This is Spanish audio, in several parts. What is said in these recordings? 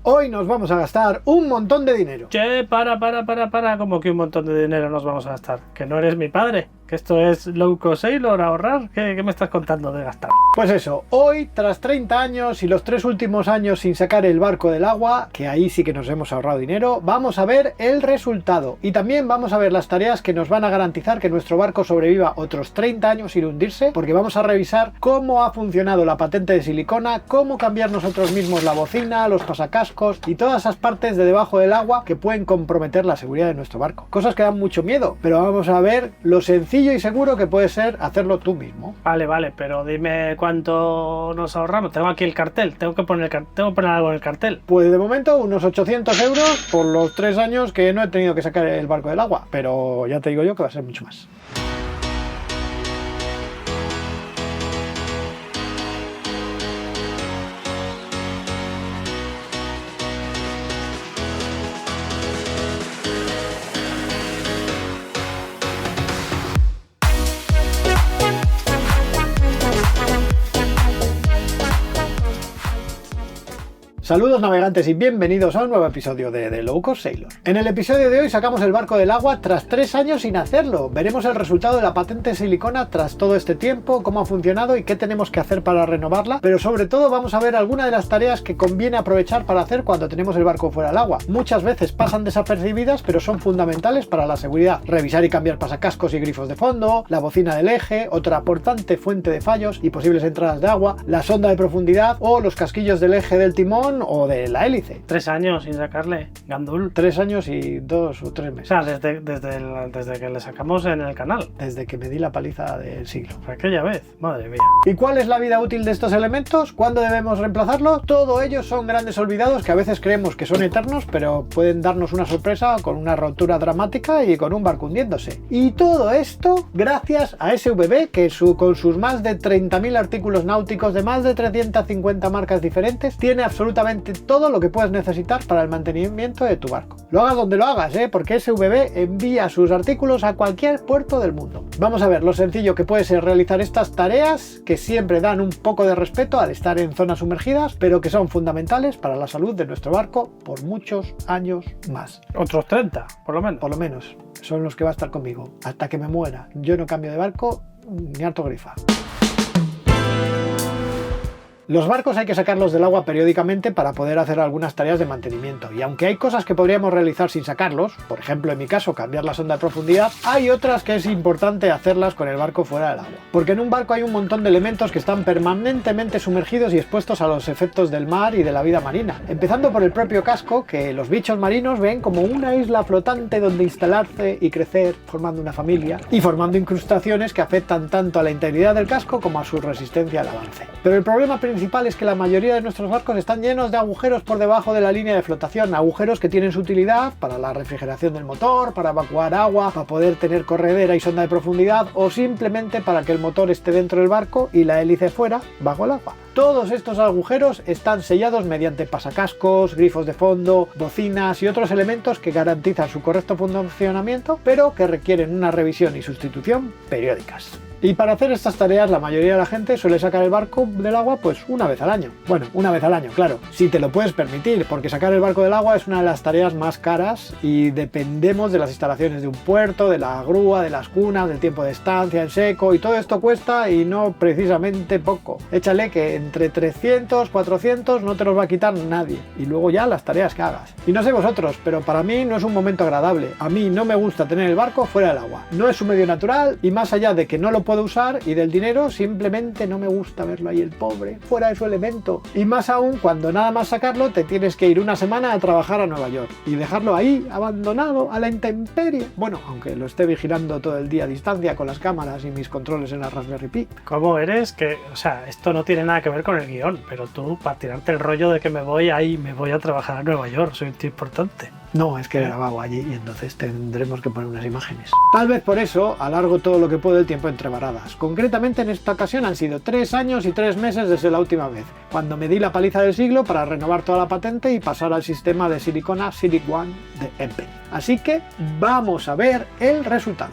Hoy nos vamos a gastar un montón de dinero. Che, para, como que un montón de dinero nos vamos a gastar. Que no eres mi padre, que esto es low cost sailor, ahorrar. ¿Qué me estás contando de gastar? Pues eso, hoy, tras 30 años y los 3 últimos años sin sacar el barco del agua, que ahí sí que nos hemos ahorrado dinero, vamos a ver el resultado. Y también vamos a ver las tareas que nos van a garantizar que nuestro barco sobreviva otros 30 años sin hundirse, porque vamos a revisar cómo ha funcionado la patente de silicona, cómo cambiar nosotros mismos la bocina, los pasacascos y todas esas partes de debajo del agua que pueden comprometer la seguridad de nuestro barco. Cosas que dan mucho miedo, pero vamos a ver lo sencillo y seguro que puede ser hacerlo tú mismo. Vale, pero dime cuánto nos ahorramos. Tengo aquí el cartel, tengo que poner algo en el cartel. Pues de momento unos 800 euros por los 3 años que no he tenido que sacar el barco del agua, pero ya te digo yo que va a ser mucho más. Saludos navegantes y bienvenidos a un nuevo episodio de The Low Cost Sailor. En el episodio de hoy sacamos el barco del agua tras 3 años sin hacerlo. Veremos el resultado de la patente de silicona tras todo este tiempo, cómo ha funcionado y qué tenemos que hacer para renovarla, pero sobre todo vamos a ver algunas de las tareas que conviene aprovechar para hacer cuando tenemos el barco fuera del agua. Muchas veces pasan desapercibidas, pero son fundamentales para la seguridad. Revisar y cambiar pasacascos y grifos de fondo, la bocina del eje, otra importante fuente de fallos y posibles entradas de agua, la sonda de profundidad o los casquillos del eje del timón o de la hélice. 3 años sin sacarle, Gandul. 3 años y 2 o 3 meses. O sea, desde que le sacamos en el canal. Desde que me di la paliza del siglo. Aquella vez, madre mía. ¿Y cuál es la vida útil de estos elementos? ¿Cuándo debemos reemplazarlos? Todos ellos son grandes olvidados que a veces creemos que son eternos, pero pueden darnos una sorpresa con una rotura dramática y con un barco hundiéndose. Y todo esto gracias a SVB, que con sus más de 30.000 artículos náuticos de más de 350 marcas diferentes, tiene absolutamente todo lo que puedes necesitar para el mantenimiento de tu barco. Lo hagas donde lo hagas, porque SVB envía sus artículos a cualquier puerto del mundo. Vamos a ver lo sencillo que puede ser realizar estas tareas, que siempre dan un poco de respeto al estar en zonas sumergidas, pero que son fundamentales para la salud de nuestro barco por muchos años más. Otros 30, por lo menos. Por lo menos. Son los que va a estar conmigo. Hasta que me muera. Yo no cambio de barco ni harto grifa. Los barcos hay que sacarlos del agua periódicamente para poder hacer algunas tareas de mantenimiento, y aunque hay cosas que podríamos realizar sin sacarlos, por ejemplo en mi caso cambiar la sonda de profundidad, hay otras que es importante hacerlas con el barco fuera del agua. Porque en un barco hay un montón de elementos que están permanentemente sumergidos y expuestos a los efectos del mar y de la vida marina. Empezando por el propio casco, que los bichos marinos ven como una isla flotante donde instalarse y crecer, formando una familia, y formando incrustaciones que afectan tanto a la integridad del casco como a su resistencia al avance. Pero el problema principal es que la mayoría de nuestros barcos están llenos de agujeros por debajo de la línea de flotación, agujeros que tienen su utilidad para la refrigeración del motor, para evacuar agua, para poder tener corredera y sonda de profundidad o simplemente para que el motor esté dentro del barco y la hélice fuera, bajo el agua. Todos estos agujeros están sellados mediante pasacascos, grifos de fondo, bocinas y otros elementos que garantizan su correcto funcionamiento, pero que requieren una revisión y sustitución periódicas. Y para hacer estas tareas la mayoría de la gente suele sacar el barco del agua pues una vez al año. Bueno, una vez al año, claro, si te lo puedes permitir, porque sacar el barco del agua es una de las tareas más caras y dependemos de las instalaciones de un puerto, de la grúa, de las cunas, del tiempo de estancia en seco, y todo esto cuesta y no precisamente poco. Échale que entre 300, 400 no te los va a quitar nadie, y luego ya las tareas que hagas. Y no sé vosotros, pero para mí no es un momento agradable. A mí no me gusta tener el barco fuera del agua. No es su medio natural y más allá de que no lo puedo usar y del dinero, simplemente no me gusta verlo ahí el pobre, fuera de su elemento. Y más aún cuando nada más sacarlo te tienes que ir una semana a trabajar a Nueva York y dejarlo ahí, abandonado, a la intemperie. Bueno, aunque lo esté vigilando todo el día a distancia con las cámaras y mis controles en la Raspberry Pi. ¿Cómo eres? Que, o sea, esto no tiene nada que ver con el guión, pero tú, para tirarte el rollo de que me voy a trabajar a Nueva York, soy un tío importante. No, es que he grabado allí y entonces tendremos que poner unas imágenes. Tal vez por eso alargo todo lo que puedo el tiempo entre varadas. Concretamente en esta ocasión han sido 3 años y 3 meses desde la última vez, cuando me di la paliza del siglo para renovar toda la patente y pasar al sistema de silicona Silic One de Empen. Así que vamos a ver el resultado.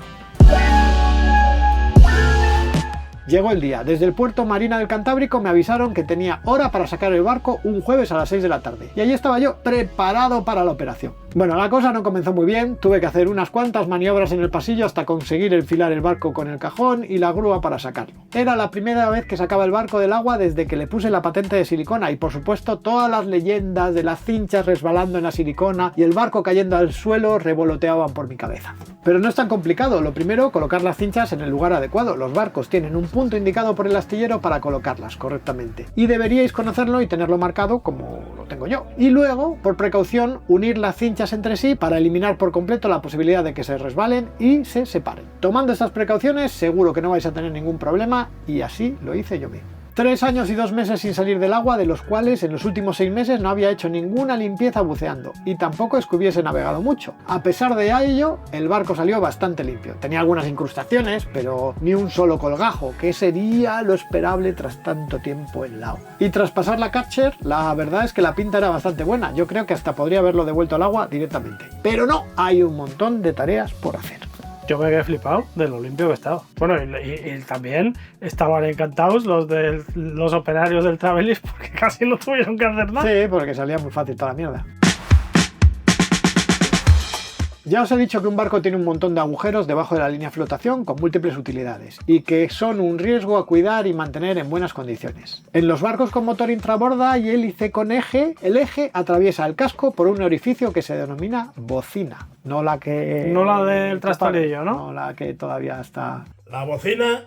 Llegó el día. Desde el puerto Marina del Cantábrico me avisaron que tenía hora para sacar el barco un jueves a las 6 de la tarde. Y ahí estaba yo, preparado para la operación. Bueno, la cosa no comenzó muy bien, tuve que hacer unas cuantas maniobras en el pasillo hasta conseguir enfilar el barco con el cajón y la grúa para sacarlo. Era la primera vez que sacaba el barco del agua desde que le puse la patente de silicona y por supuesto todas las leyendas de las cinchas resbalando en la silicona y el barco cayendo al suelo revoloteaban por mi cabeza. Pero no es tan complicado, lo primero, colocar las cinchas en el lugar adecuado. Los barcos tienen un punto indicado por el astillero para colocarlas correctamente y deberíais conocerlo y tenerlo marcado como lo tengo yo. Y luego, por precaución, unir las cinchas entre sí para eliminar por completo la posibilidad de que se resbalen y se separen. Tomando estas precauciones seguro que no vais a tener ningún problema y así lo hice yo mismo. 3 años y 2 meses sin salir del agua, de los cuales en los últimos 6 meses no había hecho ninguna limpieza buceando y tampoco es que hubiese navegado mucho. A pesar de ello, el barco salió bastante limpio. Tenía algunas incrustaciones, pero ni un solo colgajo, que sería lo esperable tras tanto tiempo en el agua. Y tras pasar la Catcher, la verdad es que la pinta era bastante buena. Yo creo que hasta podría haberlo devuelto al agua directamente. Pero no, hay un montón de tareas por hacer. Yo me quedé flipado de lo limpio que estaba. Bueno, y también estaban encantados los operarios del Travelis porque casi no tuvieron que hacer nada. Sí, porque salía muy fácil toda la mierda. Ya os he dicho que un barco tiene un montón de agujeros debajo de la línea de flotación con múltiples utilidades y que son un riesgo a cuidar y mantener en buenas condiciones. En los barcos con motor infraborda y hélice con eje, el eje atraviesa el casco por un orificio que se denomina bocina. No la del trastalillo, ¿no? No la que todavía está... La bocina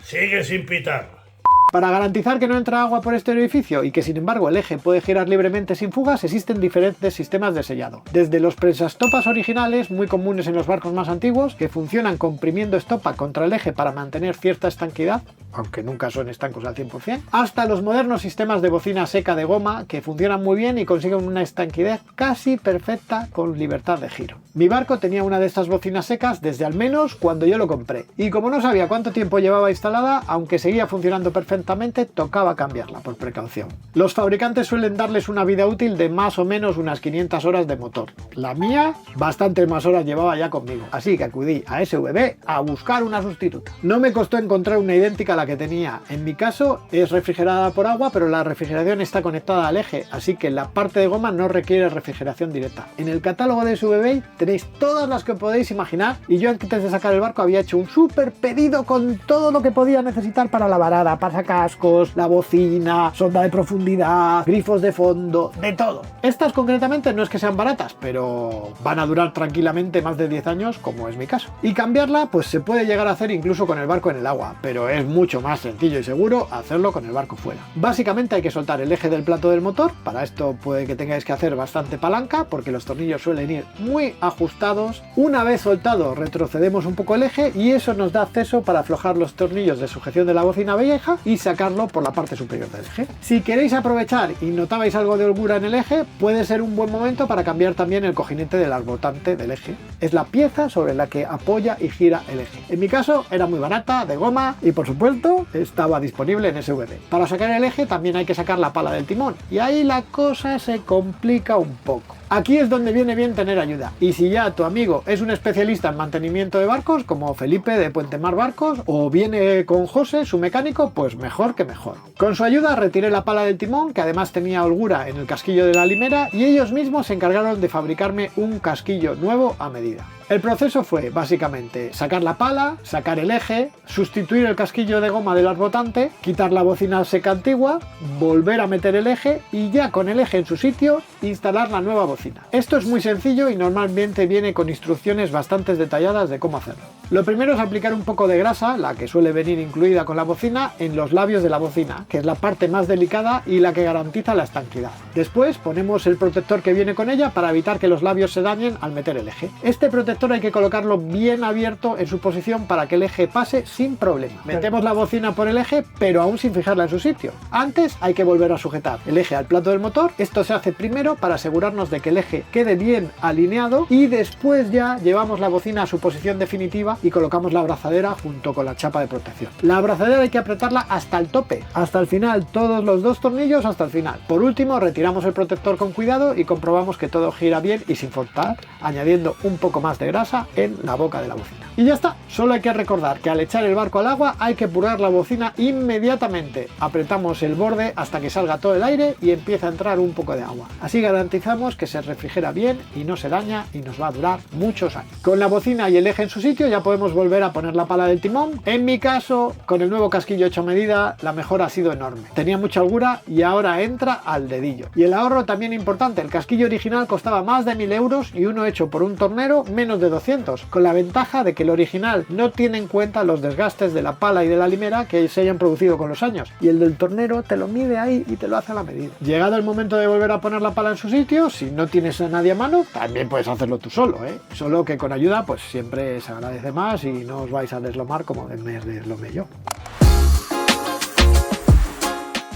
sigue sin pitar. Para garantizar que no entra agua por este orificio y que sin embargo el eje puede girar libremente sin fugas, existen diferentes sistemas de sellado. Desde los presastopas originales, muy comunes en los barcos más antiguos, que funcionan comprimiendo estopa contra el eje para mantener cierta estanquidad, aunque nunca son estancos al 100%, hasta los modernos sistemas de bocina seca de goma que funcionan muy bien y consiguen una estanquidad casi perfecta con libertad de giro. Mi barco tenía una de estas bocinas secas desde al menos cuando yo lo compré, y como no sabía cuánto tiempo llevaba instalada, aunque seguía funcionando perfectamente, tocaba cambiarla por precaución. Los fabricantes suelen darles una vida útil de más o menos unas 500 horas de motor. La mía, bastantes más horas llevaba ya conmigo, así que acudí a SVB a buscar una sustituta. No me costó encontrar una idéntica a la que tenía. En mi caso es refrigerada por agua, pero la refrigeración está conectada al eje, así que la parte de goma no requiere refrigeración directa. En el catálogo de SVB tenéis todas las que podéis imaginar y yo antes de sacar el barco había hecho un súper pedido con todo lo que podía necesitar para la varada, pasacascos, la bocina, sonda de profundidad, grifos de fondo, de todo. Estas concretamente no es que sean baratas, pero van a durar tranquilamente más de 10 años, como es mi caso. Y cambiarla pues se puede llegar a hacer incluso con el barco en el agua, pero es mucho más sencillo y seguro hacerlo con el barco fuera. Básicamente hay que soltar el eje del plato del motor. Para esto puede que tengáis que hacer bastante palanca porque los tornillos suelen ir muy ajustados. Una vez soltado retrocedemos un poco el eje y eso nos da acceso para aflojar los tornillos de sujeción de la bocina vieja y sacarlo por la parte superior del eje. Si queréis aprovechar y notabais algo de holgura en el eje, puede ser un buen momento para cambiar también el cojinete del arbotante del eje. Es la pieza sobre la que apoya y gira el eje. En mi caso era muy barata, de goma y por supuesto estaba disponible en SVB. Para sacar el eje también hay que sacar la pala del timón y ahí la cosa se complica un poco. Aquí es donde viene bien tener ayuda, y si ya tu amigo es un especialista en mantenimiento de barcos, como Felipe de Puente Mar Barcos, o viene con José, su mecánico, pues mejor que mejor. Con su ayuda retiré la pala del timón, que además tenía holgura en el casquillo de la limera, y ellos mismos se encargaron de fabricarme un casquillo nuevo a medida. El proceso fue básicamente sacar la pala, sacar el eje, sustituir el casquillo de goma del arbotante, quitar la bocina seca antigua, volver a meter el eje y ya con el eje en su sitio instalar la nueva bocina. Esto es muy sencillo y normalmente viene con instrucciones bastante detalladas de cómo hacerlo. Lo primero es aplicar un poco de grasa, la que suele venir incluida con la bocina, en los labios de la bocina, que es la parte más delicada y la que garantiza la estanquidad. Después ponemos el protector que viene con ella para evitar que los labios se dañen al meter el eje. Este protector hay que colocarlo bien abierto en su posición para que el eje pase sin problema. Metemos la bocina por el eje, pero aún sin fijarla en su sitio. Antes hay que volver a sujetar el eje al plato del motor. Esto se hace primero para asegurarnos de que el eje quede bien alineado y después ya llevamos la bocina a su posición definitiva y colocamos la abrazadera junto con la chapa de protección. La abrazadera hay que apretarla hasta el tope, hasta el final, todos los 2 tornillos hasta el final. Por último, retiramos el protector con cuidado y comprobamos que todo gira bien y sin forzar, añadiendo un poco más de grasa en la boca de la bocina. Y ya está, solo hay que recordar que al echar el barco al agua hay que purgar la bocina inmediatamente. Apretamos el borde hasta que salga todo el aire y empieza a entrar un poco de agua. Así garantizamos que se refrigera bien y no se daña y nos va a durar muchos años. Con la bocina y el eje en su sitio ya podemos volver a poner la pala del timón. En mi caso, con el nuevo casquillo hecho a medida, la mejora ha sido enorme. Tenía mucha holgura y ahora entra al dedillo. Y el ahorro también importante, el casquillo original costaba más de 1000 euros y uno hecho por un tornero menos de 200, con la ventaja de que el original no tiene en cuenta los desgastes de la pala y de la limera que se hayan producido con los años, y el del tornero te lo mide ahí y te lo hace a la medida. Llegado el momento de volver a poner la pala en su sitio, si no tienes a nadie a mano, también puedes hacerlo tú solo, solo que con ayuda pues siempre se agradece más y no os vais a deslomar como me deslomé yo.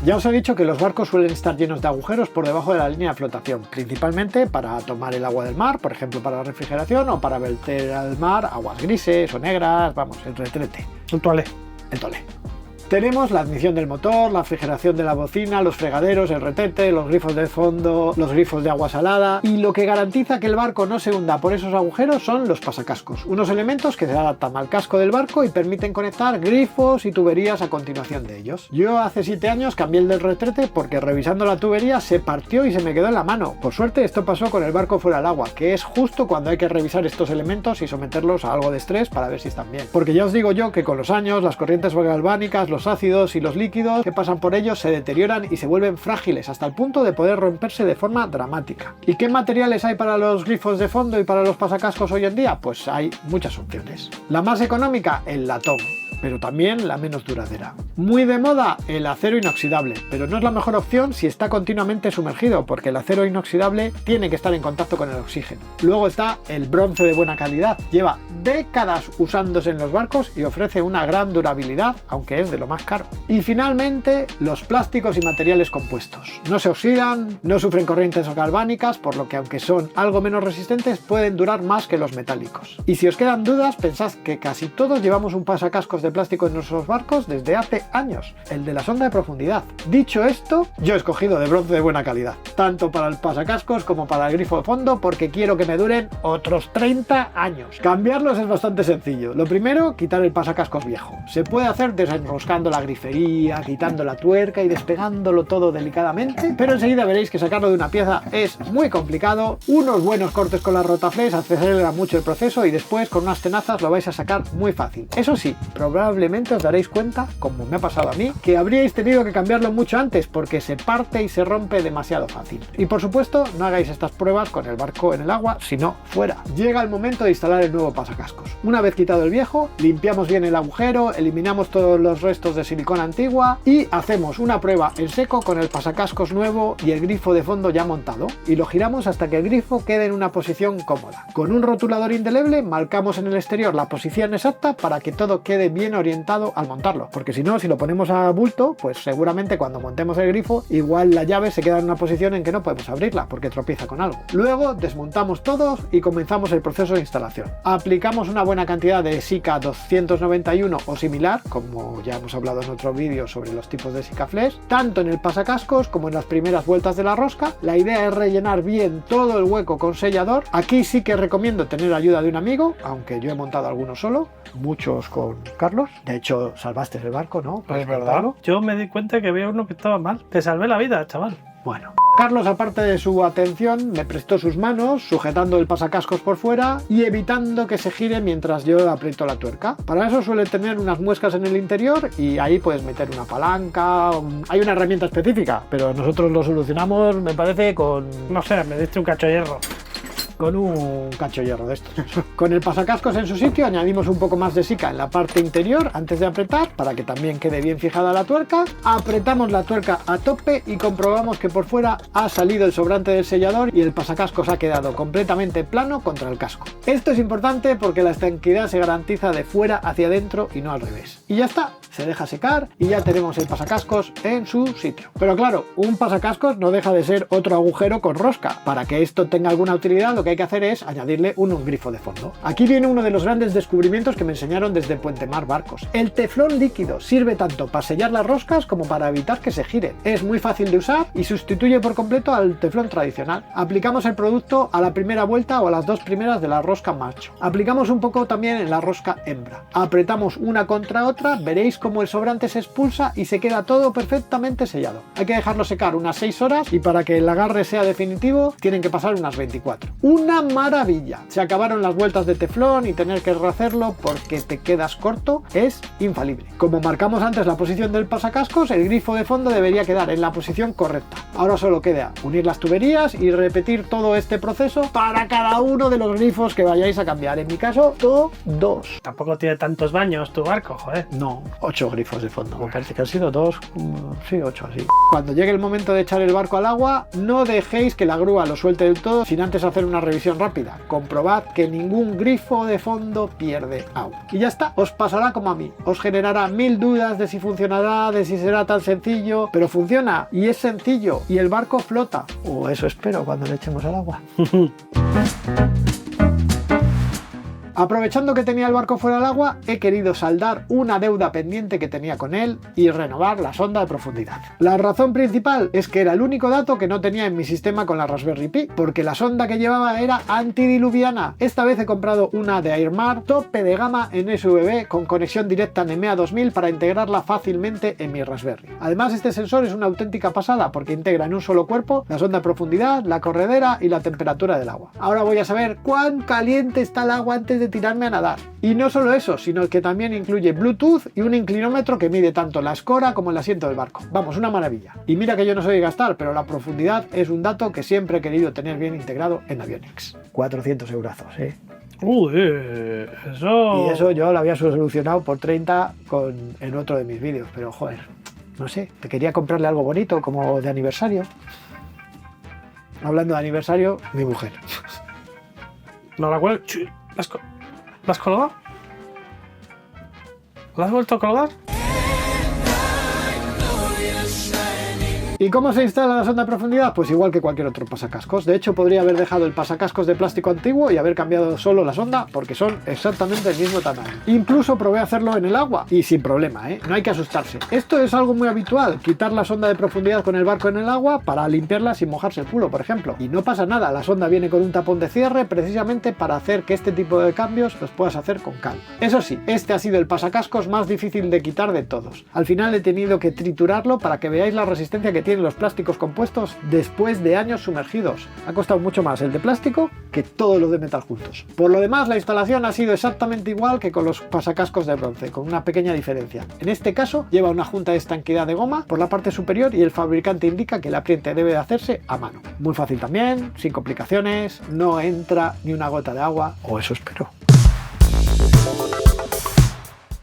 Ya os he dicho que los barcos suelen estar llenos de agujeros por debajo de la línea de flotación, principalmente para tomar el agua del mar, por ejemplo para la refrigeración, o para verter al mar aguas grises o negras, vamos, el retrete. El toalé. El toalé. Tenemos la admisión del motor, la refrigeración de la bocina, los fregaderos, el retrete, los grifos de fondo, los grifos de agua salada, y lo que garantiza que el barco no se hunda por esos agujeros son los pasacascos, unos elementos que se adaptan al casco del barco y permiten conectar grifos y tuberías a continuación de ellos. Yo hace 7 años cambié el del retrete porque revisando la tubería se partió y se me quedó en la mano. Por suerte esto pasó con el barco fuera del agua, que es justo cuando hay que revisar estos elementos y someterlos a algo de estrés para ver si están bien. Porque ya os digo yo que con los años las corrientes galvánicas, los ácidos y los líquidos que pasan por ellos se deterioran y se vuelven frágiles hasta el punto de poder romperse de forma dramática. ¿Y qué materiales hay para los grifos de fondo y para los pasacascos hoy en día? Pues hay muchas opciones. La más económica, el latón, pero también la menos duradera. Muy de moda, el acero inoxidable, pero no es la mejor opción si está continuamente sumergido, porque el acero inoxidable tiene que estar en contacto con el oxígeno. Luego está el bronce de buena calidad, lleva décadas usándose en los barcos y ofrece una gran durabilidad, aunque es de lo más caro. Y finalmente, los plásticos y materiales compuestos. No se oxidan, no sufren corrientes galvánicas, por lo que aunque son algo menos resistentes, pueden durar más que los metálicos. Y si os quedan dudas, pensad que casi todos llevamos un pasacascos de plástico en nuestros barcos desde hace años, el de la sonda de profundidad. Dicho esto, yo he escogido de bronce de buena calidad, tanto para el pasacascos como para el grifo de fondo, porque quiero que me duren otros 30 años. Cambiarlos es bastante sencillo. Lo primero, quitar el pasacascos viejo. Se puede hacer desenroscando la grifería, quitando la tuerca y despegándolo todo delicadamente, pero enseguida veréis que sacarlo de una pieza es muy complicado. Unos buenos cortes con la rotaflex aceleran mucho el proceso y después con unas tenazas lo vais a sacar muy fácil. Eso sí, probablemente os daréis cuenta, como me ha pasado a mí, que habríais tenido que cambiarlo mucho antes porque se parte y se rompe demasiado fácil. Y por supuesto, no hagáis estas pruebas con el barco en el agua, sino fuera. Llega el momento de instalar el nuevo pasacascos. Una vez quitado el viejo, limpiamos bien el agujero, eliminamos todos los restos de silicona antigua y hacemos una prueba en seco con el pasacascos nuevo y el grifo de fondo ya montado, y lo giramos hasta que el grifo quede en una posición cómoda. Con un rotulador indeleble marcamos en el exterior la posición exacta para que todo quede bien orientado al montarlo, porque si no, si lo ponemos a bulto, pues seguramente cuando montemos el grifo igual la llave se queda en una posición en que no podemos abrirla porque tropieza con algo. Luego desmontamos todos y comenzamos el proceso de instalación. Aplicamos una buena cantidad de Sika 291 o similar, como ya hemos hablado en otro vídeo sobre los tipos de Sikaflex, tanto en el pasacascos como en las primeras vueltas de la rosca. La idea es rellenar bien todo el hueco con sellador. Aquí sí que recomiendo tener ayuda de un amigo, aunque yo he montado algunos solo, muchos con Carlos. De hecho, salvaste el barco, ¿no? Pues verdad. Yo me di cuenta que había uno que estaba mal. Te salvé la vida, chaval. Bueno, Carlos, aparte de su atención, me prestó sus manos, sujetando el pasacascos por fuera y evitando que se gire mientras yo aprieto la tuerca. Para eso suele tener unas muescas en el interior y ahí puedes meter una palanca. Hay una herramienta específica, pero nosotros lo solucionamos, me parece, con... No sé, me diste un cacho de hierro. Con un cacho de hierro de estos. Con el pasacascos en su sitio añadimos un poco más de Sika en la parte interior antes de apretar para que también quede bien fijada la tuerca. Apretamos la tuerca a tope y comprobamos que por fuera ha salido el sobrante del sellador y el pasacascos ha quedado completamente plano contra el casco. Esto es importante porque la estanquidad se garantiza de fuera hacia adentro y no al revés. Y ya está, se deja secar y ya tenemos el pasacascos en su sitio. Pero claro, un pasacascos no deja de ser otro agujero con rosca. Para que esto tenga alguna utilidad, lo que que hay que hacer es añadirle un grifo de fondo. Aquí viene uno de los grandes descubrimientos que me enseñaron desde Puente Mar Barcos. El teflón líquido sirve tanto para sellar las roscas como para evitar que se giren. Es muy fácil de usar y sustituye por completo al teflón tradicional. Aplicamos el producto a la primera vuelta o a las dos primeras de la rosca macho. Aplicamos un poco también en la rosca hembra. Apretamos una contra otra, veréis cómo el sobrante se expulsa y se queda todo perfectamente sellado. Hay que dejarlo secar unas 6 horas y para que el agarre sea definitivo tienen que pasar unas 24. ¡Una maravilla! Se acabaron las vueltas de teflón y tener que rehacerlo porque te quedas corto es infalible. Como marcamos antes la posición del pasacascos, el grifo de fondo debería quedar en la posición correcta. Ahora solo queda unir las tuberías y repetir todo este proceso para cada uno de los grifos que vayáis a cambiar. En mi caso, dos. Tampoco tiene tantos baños tu barco, joder. No, 8 grifos de fondo. Me parece que han sido 2, sí, 8 así. Cuando llegue el momento de echar el barco al agua, no dejéis que la grúa lo suelte del todo sin antes hacer una revisión rápida. Comprobad que ningún grifo de fondo pierde agua. Y ya está, os pasará como a mí. Os generará 1000 dudas de si funcionará, de si será tan sencillo, pero funciona y es sencillo y el barco flota. O eso espero cuando le echemos al agua. Aprovechando que tenía el barco fuera del agua, he querido saldar una deuda pendiente que tenía con él y renovar la sonda de profundidad. La razón principal es que era el único dato que no tenía en mi sistema con la Raspberry Pi, porque la sonda que llevaba era antidiluviana. Esta vez he comprado una de Airmar, tope de gama en SVB, con conexión directa NEMEA 2000 para integrarla fácilmente en mi Raspberry. Además, este sensor es una auténtica pasada porque integra en un solo cuerpo la sonda de profundidad, la corredera y la temperatura del agua. Ahora voy a saber cuán caliente está el agua antes de tirarme a nadar. Y no solo eso, sino que también incluye Bluetooth y un inclinómetro que mide tanto la escora como el asiento del barco. Vamos, una maravilla. Y mira que yo no soy de gastar, pero la profundidad es un dato que siempre he querido tener bien integrado en Avionics. 400 eurazos, ¿eh? Eso... Y eso yo lo había solucionado por 30 en otro de mis vídeos, pero joder, no sé, te quería comprarle algo bonito como de aniversario. Hablando de aniversario, mi mujer. No la cuelgo. ¿La has colgado? ¿La has vuelto a colgar? ¿Y cómo se instala la sonda de profundidad? Pues igual que cualquier otro pasacascos. De hecho, podría haber dejado el pasacascos de plástico antiguo y haber cambiado solo la sonda, porque son exactamente el mismo tamaño. Incluso probé hacerlo en el agua y sin problema, ¿eh? No hay que asustarse. Esto es algo muy habitual, quitar la sonda de profundidad con el barco en el agua para limpiarla sin mojarse el culo, por ejemplo. Y no pasa nada, la sonda viene con un tapón de cierre precisamente para hacer que este tipo de cambios los puedas hacer con calma. Eso sí, este ha sido el pasacascos más difícil de quitar de todos. Al final he tenido que triturarlo para que veáis la resistencia que tienen los plásticos compuestos después de años sumergidos. Ha costado mucho más el de plástico que todos los de metal juntos. Por lo demás, la instalación ha sido exactamente igual que con los pasacascos de bronce, con una pequeña diferencia. En este caso, lleva una junta de estanqueidad de goma por la parte superior y el fabricante indica que el apriete debe de hacerse a mano. Muy fácil también, sin complicaciones, no entra ni una gota de agua, o eso espero.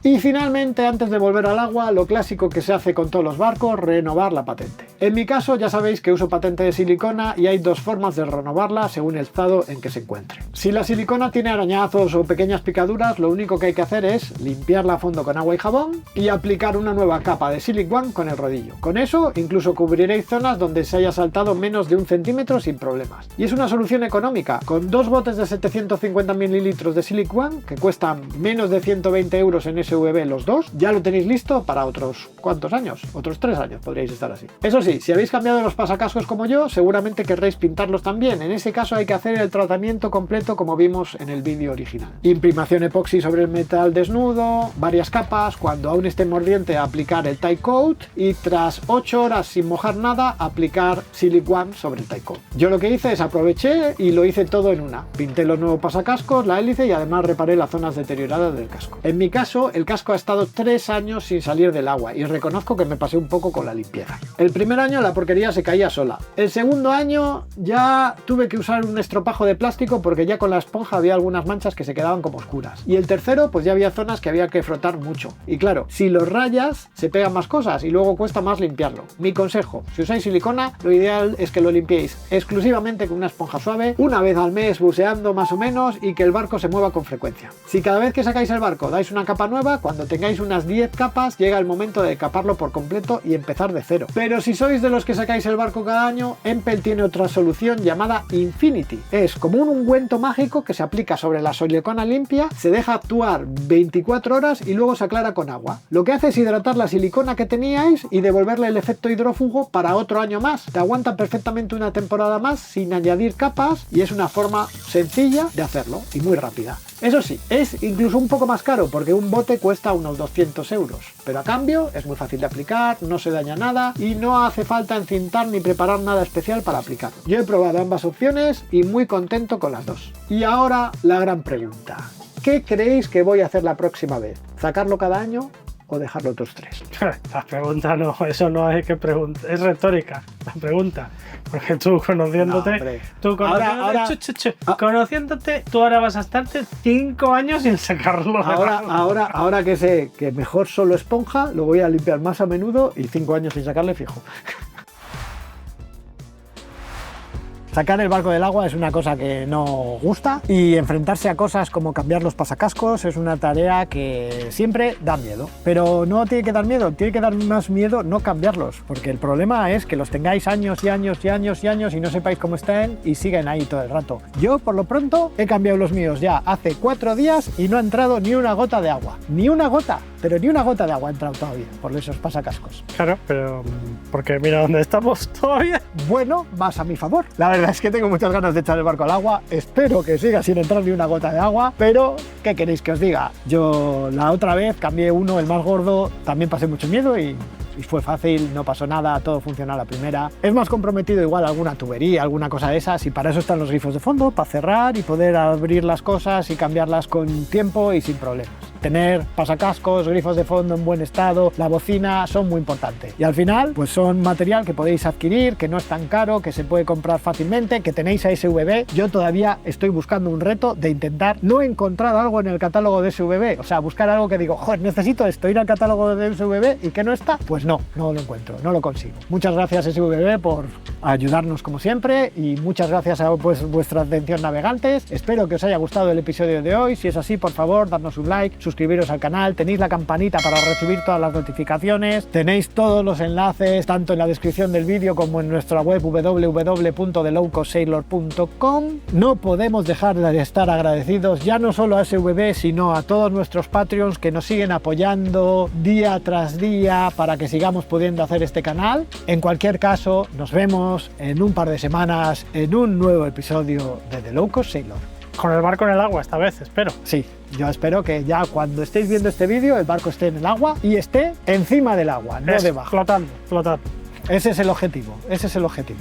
Y finalmente, antes de volver al agua, lo clásico que se hace con todos los barcos, renovar la patente. En mi caso, ya sabéis que uso patente de silicona y hay dos formas de renovarla según el estado en que se encuentre. Si la silicona tiene arañazos o pequeñas picaduras, lo único que hay que hacer es limpiarla a fondo con agua y jabón y aplicar una nueva capa de Silic One con el rodillo. Con eso, incluso cubriréis zonas donde se haya saltado menos de 1 centímetro sin problemas. Y es una solución económica, con 2 botes de 750 mililitros de Silic One, que cuestan menos de 120 euros en SVB los dos, ya lo tenéis listo para otros ¿cuántos años? Otros 3 años podríais estar así. Eso sí, si habéis cambiado los pasacascos como yo, seguramente querréis pintarlos también. En ese caso hay que hacer el tratamiento completo como vimos en el vídeo original. Imprimación epoxi sobre el metal desnudo, varias capas, cuando aún esté mordiente aplicar el tie coat y tras 8 horas sin mojar nada aplicar Silic One sobre el tie coat. Yo lo que hice es aproveché y lo hice todo en una. Pinté los nuevos pasacascos, la hélice y además reparé las zonas deterioradas del casco. En mi caso, el casco ha estado 3 años sin salir del agua y reconozco que me pasé un poco con la limpieza. El primer año la porquería se caía sola. El segundo año ya tuve que usar un estropajo de plástico porque ya con la esponja había algunas manchas que se quedaban como oscuras. Y el tercero, pues ya había zonas que había que frotar mucho. Y claro, si los rayas se pegan más cosas y luego cuesta más limpiarlo. Mi consejo, si usáis silicona, lo ideal es que lo limpiéis exclusivamente con una esponja suave, una vez al mes buceando más o menos y que el barco se mueva con frecuencia. Si cada vez que sacáis el barco dais una capa nueva, cuando tengáis unas 10 capas llega el momento de caparlo por completo y empezar de cero. Pero si sois de los que sacáis el barco cada año, Empel tiene otra solución llamada Infinity. Es como un ungüento mágico que se aplica sobre la silicona limpia, se deja actuar 24 horas y luego se aclara con agua. Lo que hace es hidratar la silicona que teníais y devolverle el efecto hidrófugo para otro año más. Te aguanta perfectamente una temporada más sin añadir capas y es una forma sencilla de hacerlo y muy rápida. Eso sí, es incluso un poco más caro porque un bote cuesta unos 200 euros, pero a cambio es muy fácil de aplicar, no se daña nada y no hace falta encintar ni preparar nada especial para aplicar. Yo he probado ambas opciones y muy contento con las dos. Y ahora la gran pregunta, ¿qué creéis que voy a hacer la próxima vez? ¿Sacarlo cada año o dejarlo otros 3? La pregunta no, eso no hay que preguntar, es retórica la pregunta, porque tú conociéndote, conociéndote, tú ahora vas a estarte 5 años sin sacarlo. Ahora que sé que mejor solo esponja, lo voy a limpiar más a menudo y 5 años sin sacarle fijo. Sacar el barco del agua es una cosa que no gusta y enfrentarse a cosas como cambiar los pasacascos es una tarea que siempre da miedo. Pero no tiene que dar miedo, tiene que dar más miedo no cambiarlos, porque el problema es que los tengáis años y años y años y años y no sepáis cómo están y siguen ahí todo el rato. Yo, por lo pronto, he cambiado los míos ya hace 4 días y no ha entrado ni una gota de agua. Ni una gota, pero ni una gota de agua ha entrado todavía por esos pasacascos. Claro, pero porque mira dónde estamos todavía. Bueno, vas a mi favor. La verdad es que tengo muchas ganas de echar el barco al agua. Espero que siga sin entrar ni una gota de agua, pero ¿qué queréis que os diga? Yo la otra vez cambié uno, el más gordo, también pasé mucho miedo y fue fácil, no pasó nada, todo funcionó a la primera. Es más comprometido igual alguna tubería, alguna cosa de esas, y para eso están los grifos de fondo, para cerrar y poder abrir las cosas y cambiarlas con tiempo y sin problemas. Tener pasacascos, grifos de fondo en buen estado, la bocina son muy importantes. Y al final, pues son material que podéis adquirir, que no es tan caro, que se puede comprar fácilmente, que tenéis a SVB. Yo todavía estoy buscando un reto de intentar no encontrar algo en el catálogo de SVB. O sea, buscar algo que digo, joder, necesito esto, ir al catálogo de SVB y que no está. Pues no lo encuentro, no lo consigo. Muchas gracias SVB por ayudarnos como siempre y muchas gracias a vuestra atención navegantes. Espero que os haya gustado el episodio de hoy. Si es así, por favor, dadnos un like, suscribiros al canal, tenéis la campanita para recibir todas las notificaciones, tenéis todos los enlaces tanto en la descripción del vídeo como en nuestra web www.thelowcostsailor.com. No podemos dejar de estar agradecidos ya no solo a SVB sino a todos nuestros Patreons que nos siguen apoyando día tras día para que sigamos pudiendo hacer este canal. En cualquier caso, nos vemos en un par de semanas en un nuevo episodio de The Low Cost Sailor. Con el barco en el agua esta vez, espero. Sí, yo espero que ya cuando estéis viendo este vídeo el barco esté en el agua y esté encima del agua, no debajo. Flotando. Ese es el objetivo, ese es el objetivo.